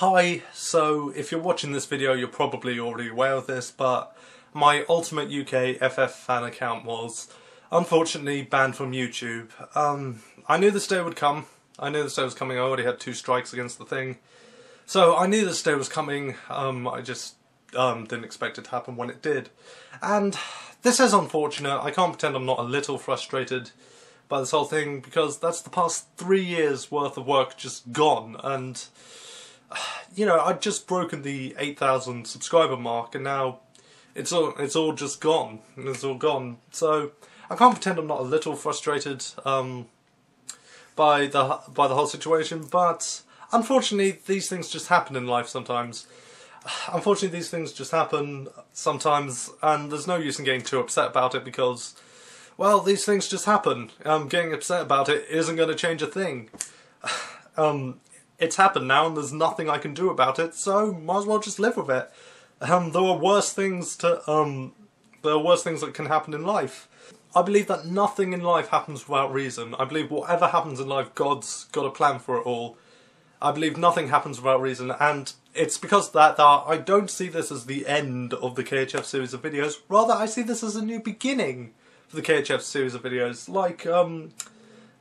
Hi, so if you're watching this video you're probably already aware of this, but my UltimateUKFFFan account was unfortunately banned from YouTube. I knew this day would come. I knew this day was coming. I already had 2 strikes against the thing. So I knew this day was coming. I just didn't expect it to happen when it did. And this is unfortunate. I can't pretend I'm not a little frustrated by this whole thing, because that's the past 3 years worth of work just gone. And you know, I'd just broken the 8,000 subscriber mark, and now it's all just gone. It's all gone. So I can't pretend I'm not a little frustrated by the whole situation. But unfortunately, these things just happen in life sometimes. Unfortunately, these things just happen sometimes, and there's no use in getting too upset about it because, well, these things just happen. Getting upset about it isn't going to change a thing. It's happened now, and there's nothing I can do about it, so might as well just live with it. There are worse things that can happen in life. I believe that nothing in life happens without reason. I believe whatever happens in life, God's got a plan for it all. I believe nothing happens without reason, and it's because of that I don't see this as the end of the KHF series of videos. Rather, I see this as a new beginning for the KHF series of videos. Like,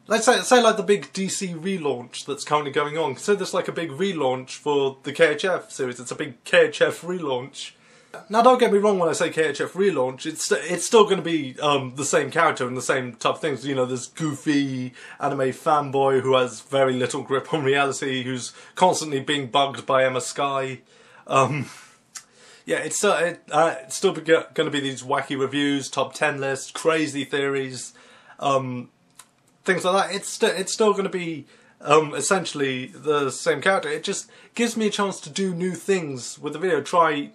let's say like the big DC relaunch that's currently going on. Consider this like a big relaunch for the KHF series. It's a big KHF relaunch. Now, don't get me wrong when I say KHF relaunch. It's still going to be the same character and the same type of things. You know, this goofy anime fanboy who has very little grip on reality, who's constantly being bugged by Emma Sky. Yeah, it's still going to be these wacky reviews, top 10 lists, crazy theories, things like that. It's still going to be essentially the same character. It just gives me a chance to do new things with the video. Try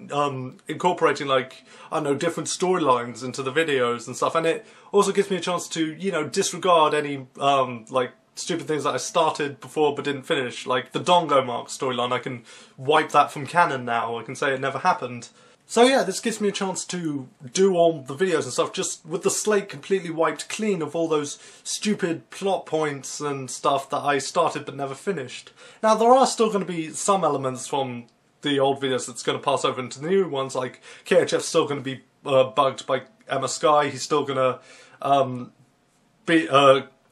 incorporating, like, I don't know, different storylines into the videos and stuff. And it also gives me a chance to, you know, disregard any like stupid things that I started before but didn't finish. Like the Dongo Mark storyline, I can wipe that from canon now. I can say it never happened. So yeah, this gives me a chance to do all the videos and stuff just with the slate completely wiped clean of all those stupid plot points and stuff that I started but never finished. Now, there are still going to be some elements from the old videos that's going to pass over into the new ones, like KHF's still going to be bugged by Emma Sky. He's still going to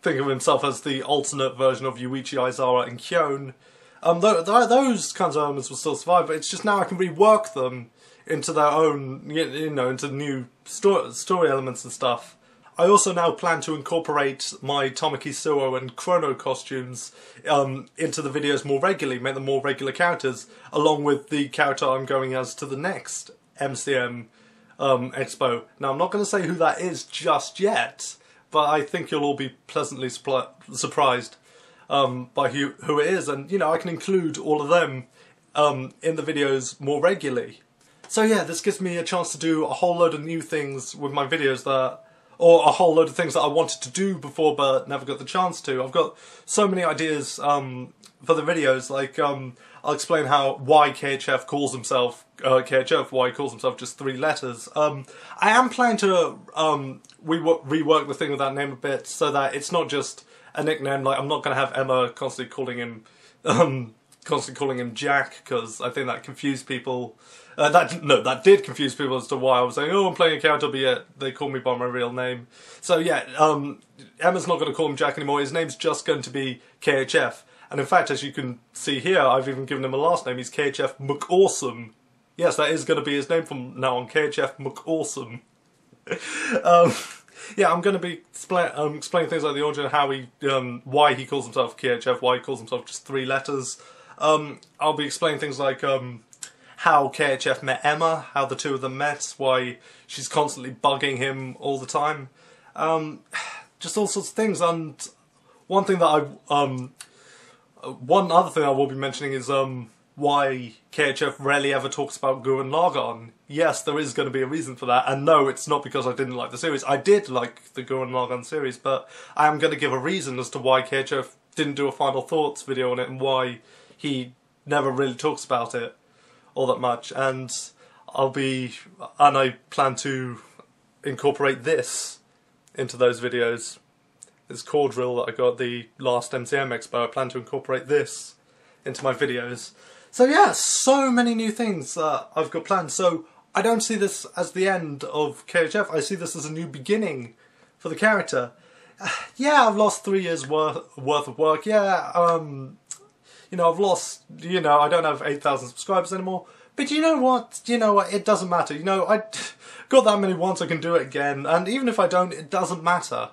think of himself as the alternate version of Yuichi Aizawa and Kyon. Those kinds of elements will still survive, but it's just now I can rework them into their own, you know, into new story elements and stuff. I also now plan to incorporate my Tamaki Suo and Chrono costumes into the videos more regularly, make them more regular characters, along with the character I'm going as to the next MCM Expo. Now, I'm not going to say who that is just yet, but I think you'll all be pleasantly surprised by who it is, and, you know, I can include all of them in the videos more regularly. So yeah, this gives me a chance to do a whole load of new things with my videos or a whole load of things that I wanted to do before but never got the chance to. I've got so many ideas for the videos, like I'll explain why KHF calls himself KHF, why he calls himself just 3 letters. I am planning to rework the thing with that name a bit so that it's not just a nickname. Like, I'm not going to have Emma constantly calling him Jack, because I think that confused people. That did confuse people as to why I was saying, oh, I'm playing a character, but yet they call me by my real name. So yeah, Emma's not going to call him Jack anymore. His name's just going to be KHF. And in fact, as you can see here, I've even given him a last name. He's KHF McAwesome. Yes, that is going to be his name from now on, KHF McAwesome. Yeah, I'm going to be explaining things like the origin, how why he calls himself KHF, why he calls himself just 3 letters. I'll be explaining things like how KHF met Emma, how the two of them met, why she's constantly bugging him all the time. Just all sorts of things. And one other thing I will be mentioning is why KHF rarely ever talks about Gurren Lagann. Yes, there is going to be a reason for that, and no, it's not because I didn't like the series. I did like the Gurren Lagann series, but I am going to give a reason as to why KHF didn't do a final thoughts video on it and why he never really talks about it all that much. And I plan to incorporate this into those videos. This core drill that I got at the last MCM Expo, I plan to incorporate this into my videos. So yeah, so many new things I've got planned. So I don't see this as the end of KHF. I see this as a new beginning for the character. Yeah, I've lost 3 years worth of work. Yeah, you know, I've lost, you know, I don't have 8,000 subscribers anymore. But you know what? You know what? It doesn't matter. You know, I got that many once, I can do it again. And even if I don't, it doesn't matter.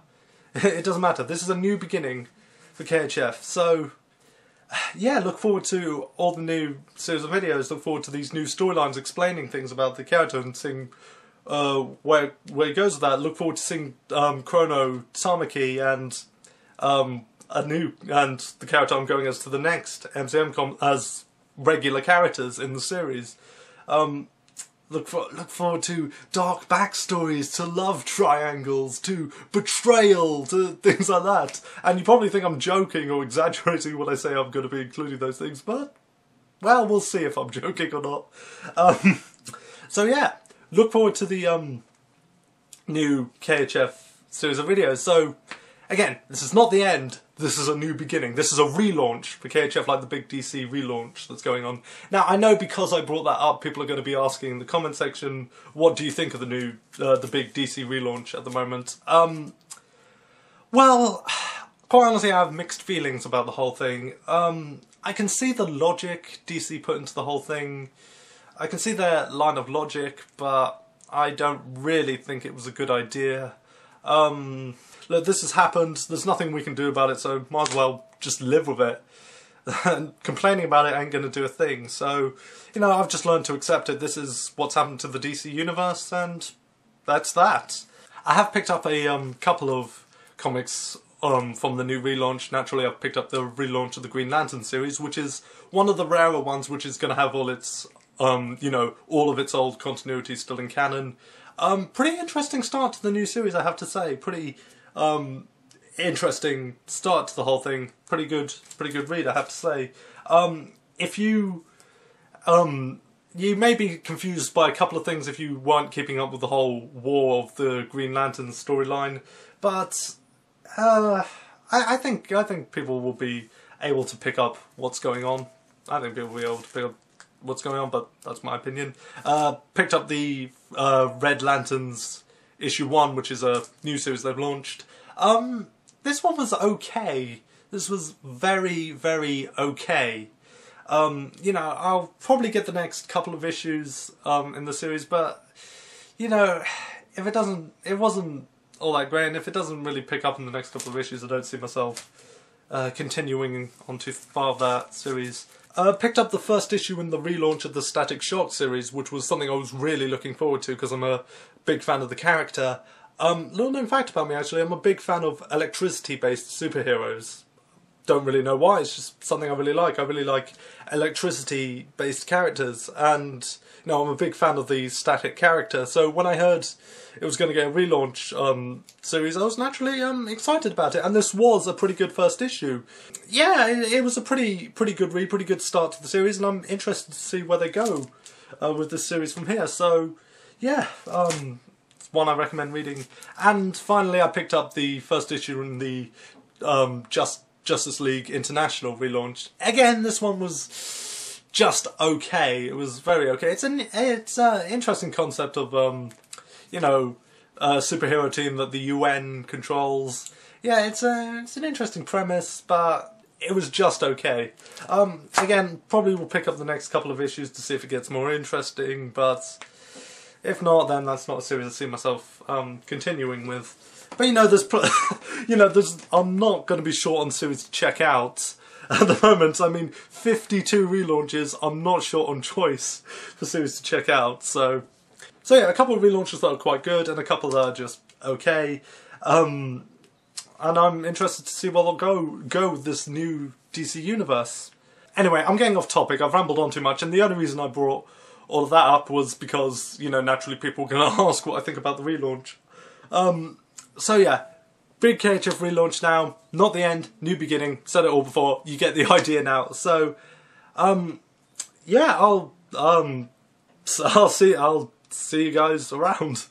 It doesn't matter. This is a new beginning for KHF. So, yeah, look forward to all the new series of videos. Look forward to these new storylines explaining things about the character and seeing where it goes with that. Look forward to seeing Chrono, Tamaki, and the character I'm going as to the next MCM as regular characters in the series. Look forward to dark backstories, to love triangles, to betrayal, to things like that. And you probably think I'm joking or exaggerating when I say I'm going to be including those things, but, well, we'll see if I'm joking or not. So yeah, look forward to the new KHF series of videos. So, again, this is not the end. This is a new beginning. This is a relaunch for KHF, like the big DC relaunch that's going on. Now, I know because I brought that up, people are going to be asking in the comment section, what do you think of the new, the big DC relaunch at the moment? Well, quite honestly, I have mixed feelings about the whole thing. I can see the logic DC put into the whole thing. I can see their line of logic, but I don't really think it was a good idea. Look, this has happened, there's nothing we can do about it, so might as well just live with it. And complaining about it ain't going to do a thing, so, you know, I've just learned to accept it. This is what's happened to the DC universe, and that's that. I have picked up a couple of comics from the new relaunch. Naturally, I've picked up the relaunch of the Green Lantern series, which is one of the rarer ones, which is going to have all its, you know, all of its old continuity still in canon. Pretty interesting start to the new series, I have to say. Pretty interesting start to the whole thing. Pretty good read, I have to say. If you you may be confused by a couple of things if you weren't keeping up with the whole War of the Green Lantern storyline, but I think people will be able to pick up what's going on. I think people will be able to pick up what's going on, but that's my opinion. Picked up the Red Lanterns issue 1, which is a new series they've launched. This one was okay. This was very, very okay. You know, I'll probably get the next couple of issues in the series, but, you know, if it wasn't all that great, and if it doesn't really pick up in the next couple of issues, I don't see myself continuing on too far of that series. Picked up the first issue in the relaunch of the Static Shock series, which was something I was really looking forward to because I'm a big fan of the character. Little known fact about me, actually, I'm a big fan of electricity-based superheroes. Don't really know why, it's just something I really like. I really like electricity-based characters, and, you know, I'm a big fan of the Static character, so when I heard it was going to get a relaunch series, I was naturally excited about it, and this was a pretty good first issue. Yeah, it was a pretty good read, pretty good start to the series, and I'm interested to see where they go with this series from here. So, yeah, it's one I recommend reading. And finally, I picked up the first issue in the Justice League International relaunch. Again, this one was just okay. It was very okay. It's an interesting concept of you know, a superhero team that the UN controls. Yeah, it's an interesting premise, but it was just okay. Again, probably will pick up the next couple of issues to see if it gets more interesting, but if not, then that's not a series I see myself continuing with. But you know, I'm not going to be short on series to check out at the moment. I mean, 52 relaunches. I'm not short on choice for series to check out. So yeah, a couple of relaunches that are quite good, and a couple that are just okay. And I'm interested to see where they'll go with this new DC universe. Anyway, I'm getting off topic. I've rambled on too much, and the only reason I brought all of that up was because, you know, naturally people are going to ask what I think about the relaunch. So yeah, big KHF relaunch now. Not the end, new beginning. Said it all before. You get the idea now. So, yeah, I'll see you guys around.